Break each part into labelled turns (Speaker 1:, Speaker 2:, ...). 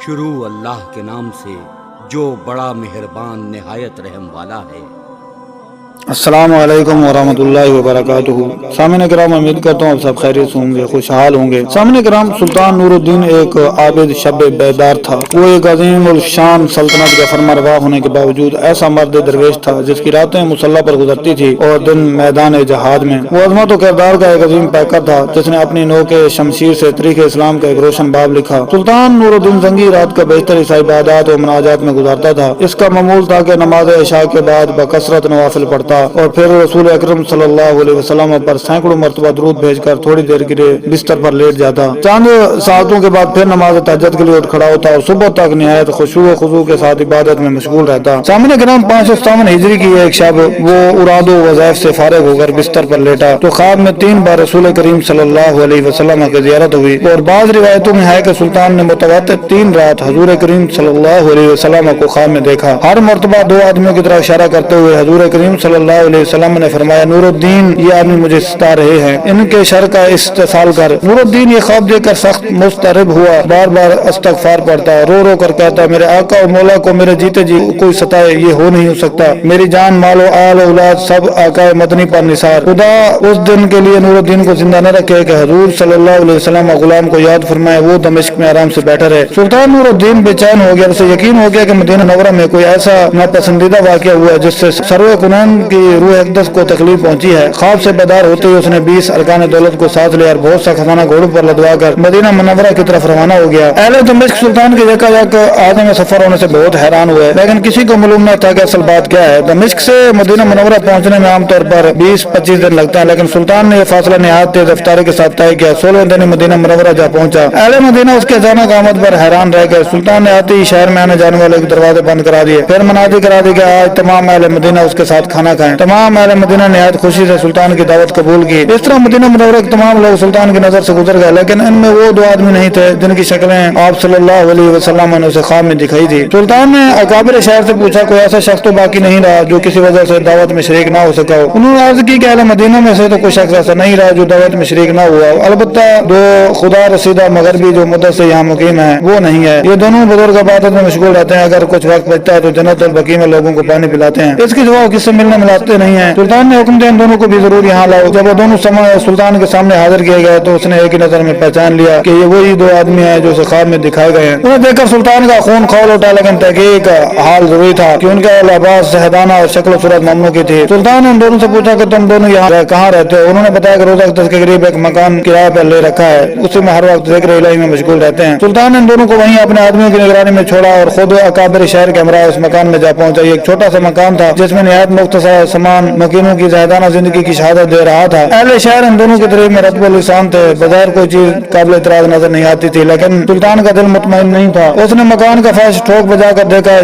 Speaker 1: شروع اللہ کے نام سے جو بڑا مہربان نہایت رحم والا ہے۔
Speaker 2: السلام علیکم ورحمۃ اللہ وبرکاتہ۔ سامعین کرام، امید کرتا ہوں آپ سب خیریت سے ہوں گے، خوشحال ہوں گے۔ سامعین کرام، سلطان نور الدین ایک عابد شب بیدار تھا۔ وہ ایک عظیم الشان سلطنت کا فرما روا ہونے کے باوجود ایسا مرد درویش تھا جس کی راتیں مسلح پر گزرتی تھی اور دن میدان جہاد میں۔ وہ عظمت و کردار کا ایک عظیم پیکر تھا جس نے اپنی نوک شمشیر سے تاریخ اسلام کا ایک روشن باب لکھا۔ سلطان نور الدین زنگی رات کا بیشتر حصہ عبادات و مناجات میں گزارتا تھا۔ اس کا معمول تھا کہ نماز عشاء کے بعد بکثرت نوافل پڑھتا اور پھر رسول اکرم صلی اللہ علیہ وسلم پر سینکڑوں مرتبہ درود بھیج کر تھوڑی دیر کے لیے بستر پر لیٹ جاتا۔ چند ساعتوں کے بعد پھر نماز تہجد کے لیے اٹھ کھڑا ہوتا اور صبح تک نہایت خشوع و خضوع کے ساتھ عبادت میں مشغول رہتا۔ سامعین کرام، 557 ہجری کی ایک شب وہ اراد و وظائف سے فارغ ہو کر بستر پر لیٹا تو خواب میں 3 بار رسول کریم صلی اللہ علیہ وسلم کی زیارت ہوئی، اور بعض روایتوں میں ہے کہ سلطان نے متواتر 3 رات حضور کریم صلی اللہ علیہ وسلم کو خواب میں دیکھا۔ ہر مرتبہ 2 آدمیوں کی طرف اشارہ کرتے ہوئے حضور کریم صلی اللہ علیہ وسلم نے فرمایا، نور الدین، یہ آدمی مجھے ستا رہے ہیں، ان کے شر کا استحصال کر۔ نور الدین یہ خواب دیکھ کر سخت مضطرب ہوا، بار بار استغفار پڑھتا، رو رو کر کہتا، میرے آقا و مولا کو میرے جیتے جی کوئی ستائے، یہ ہو نہیں سکتا، میری جان، مال و آل و اولاد سب آقا مدنی پر نثار۔ خدا اس دن کے لیے نور الدین کو زندہ نہ رکھے کہ حضور صلی اللہ علیہ وسلم غلام کو یاد فرمائے، وہ دمشق میں آرام سے بیٹھا رہے۔ سلطان نور الدین بے چین ہو گیا، اسے یقین ہو گیا کہ مدینہ منورہ میں کوئی ایسا ناپسندیدہ واقعہ ہوا جس سے سرور کنان کی روح اقدس کو تکلیف پہنچی ہے۔ خواب سے بیدار ہوتے ہی اس نے 20 ارکان دولت کو ساتھ لیا اور بہت سا خزانہ گھوڑوں پر لدوا کر مدینہ منورہ کی طرف روانہ ہو گیا۔ اہل دمشق سلطان کے یکا یک آدمی میں سفر ہونے سے بہت حیران ہوئے، لیکن کسی کو معلوم نہ تھا کہ اصل بات کیا ہے۔ دمشق سے مدینہ منورہ پہنچنے میں عام طور پر 20-25 دن لگتے ہیں، لیکن سلطان نے یہ فاصلہ نہایت تیز رفتاری کے ساتھ طے کیا۔ 16 دن مدینہ منورہ جا پہنچا۔ اہل مدینہ اس کے اچانک آمد پر حیران رہ گئے۔ سلطان نے آتے ہی شہر میں آنے جانے والے دروازے بند کرا دیے، پھر منادی کرا دی کہ آج تمام اہل مدینہ اس کے ساتھ کھانا کھائیں۔ تمام اہل مدینہ نہایت خوشی سے سلطان کی دعوت قبول کی۔ اس طرح مدینہ منورہ کے تمام لوگ سلطان کی نظر سے گزر گئے، لیکن ان میں وہ 2 آدمی نہیں تھے جن کی شکلیں آپ صلی اللہ علیہ وسلم نے اسے خواب میں دکھائی تھی۔ سلطان نے اکابر شہر سے پوچھا، کوئی ایسا شخص تو باقی نہیں رہا جو کسی وجہ سے دعوت میں شریک نہ ہو سکا ہو؟ انہوں نے عرض کی کہ اہل مدینہ میں سے تو کوئی شخص ایسا نہیں رہا جو دعوت میں شریک نہ ہوا، البتہ 2 خدا رسیدہ مغربی جو مدت سے یہاں مقیم ہیں وہ نہیں ہے۔ یہ دونوں بزرگ عبادت میں مشغول رہتے ہیں، اگر کچھ وقت بچتا ہے تو جنت البقیع میں لوگوں کو پانی پلاتے ہیں، اس کے جواب کس سے ملنے ملاتے نہیں ہیں۔ سلطان نے حکم دیا، ان دونوں کو بھی ضرور یہاں لاؤ۔ جب وہ دونوں سلطان کے سامنے حاضر کیے گئے تو اس نے ایک ہی نظر میں پہچان لیا کہ یہ وہی 2 آدمی ہیں جو اسے خواب میں دکھائے گئے ہیں۔ انہیں دیکھ کر سلطان کا خون کھول اٹھا، لیکن تحقیق حال ضروری تھا کہ ان کا لباس زہدانہ اور شکل و صورت ممنوع کی تھی۔ سلطان نے ان دونوں سے پوچھا کہ تم دونوں یہاں کہاں رہتے ہو؟ انہوں نے بتایا کہ روزہ اقدس کے قریب ایک مکان کرایہ پر لے رکھا ہے، اسی میں ہر وقت ذکر الہی میں مشغول رہتے ہیں۔ سلطان نے ان دونوں کو وہیں اپنے آدمیوں کی نگرانی میں چھوڑا اور خود اکابر شہر کے ہمراہ اس مکان میں جا پہنچا۔ یہ ایک چھوٹا سا مکان تھا جس میں نہایت مختصر سامان مکینوں کی زہدانہ زندگی کی شہادت دے رہا تھا۔ اہل شہر ان دونوں کے طریق میں رتب السان تھے، بظاہر کوئی چیز قابل اعتراض نظر نہیں آتی تھی، لیکن سلطان کا دل مطمئن نہیں تھا۔ اس نے مکان کا فرش ٹھوک بجا کر دیکھا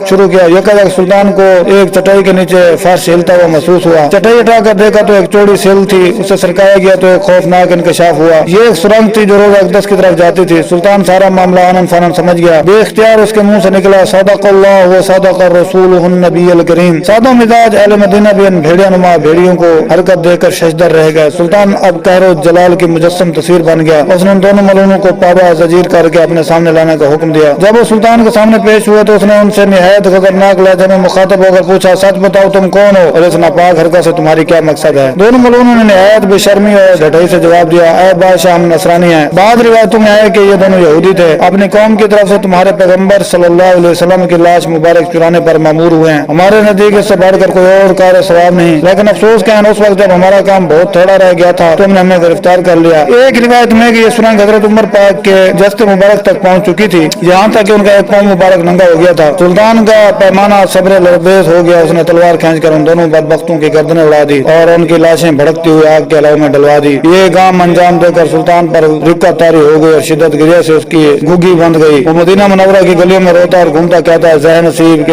Speaker 2: شروع کیا۔ یکایک سلطان کو ایک چٹائی کے نیچے فرش ہلتا ہوا محسوس ہوا۔ چٹائی ہٹا کر دیکھا تو ایک چوڑی سل تھی، اسے سرکایا گیا تو ایک خوفناک انکشاف ہوا۔ یہ ایک سرنگ تھی جو روزہ اقدس کی طرف جاتی تھی۔ سلطان سارا معاملہ آنن فانن سمجھ گیا۔ بے اختیار اس کے منہ سے نکلا، صدق اللہ و صدق الرسول النبی الکریم۔ سادہ مزاج اہل مدینہ بھی ان بھیڑیا نما بھیڑیوں کو حرکت دے کر ششدر رہ گئے۔ سلطان اب قہر و جلال کی مجسم تصویر بن گیا۔ اس نے ان دونوں ملعونوں کو پابا زجیر کر کے اپنے سامنے لانے کا حکم دیا۔ جب وہ سلطان کے سامنے پیش ہوئے تو اس نے ان سے نہایت خطرناک لہجے میں مخاطب ہو کر پوچھا، سچ بتاؤ تم کون ہو اور اس ناپاک حرکت سے تمہاری کیا مقصد ہے؟ دونوں ملعونوں نے نہایت بے شرمی اور ڈھٹائی سے جواب دیا، اے بادشاہ، ہم نصرانی ہیں۔ بعض روایتوں میں ہے کہ یہ دونوں یہودی تھے، اپنی قوم کی طرف سے تمہارے پیغمبر صلی اللہ علیہ وسلم کی لاش مبارک چرانے پر مامور ہوئے ہیں۔ ہمارے نزدیک اس سے بڑھ کر کوئی اور کار ثواب نہیں، لیکن افسوس کہ اس وقت جب ہمارا کام بہت تھوڑا رہ گیا تھا تم نے ہمیں گرفتار کر لیا۔ ایک روایت میں کہ یہ سرنگ حضرت عمر پاک کے جسد مبارک تک پہنچ چکی تھی، یہاں تک کہ ان کا ایک پاؤں مبارک ننگا ہو گیا تھا۔ سلطان کا پیمانہ صبر لبریز ہو گیا، اس نے تلوار کھینچ کر ان دونوں بدبختوں کی گردنیں اڑا دی اور ان کی لاشیں بھڑکتی ہوئی آگ کے علاوہ میں ڈلوا دی۔ یہ کام انجام دے کر سلطان پر رکہ طاری ہو گئی اور شدت گریہ سے اس کی گھگی بند گئی۔ وہ مدینہ منورہ کی گلیوں میں روتا اور گھومتا کہتا ہے، زہ نصیب کہ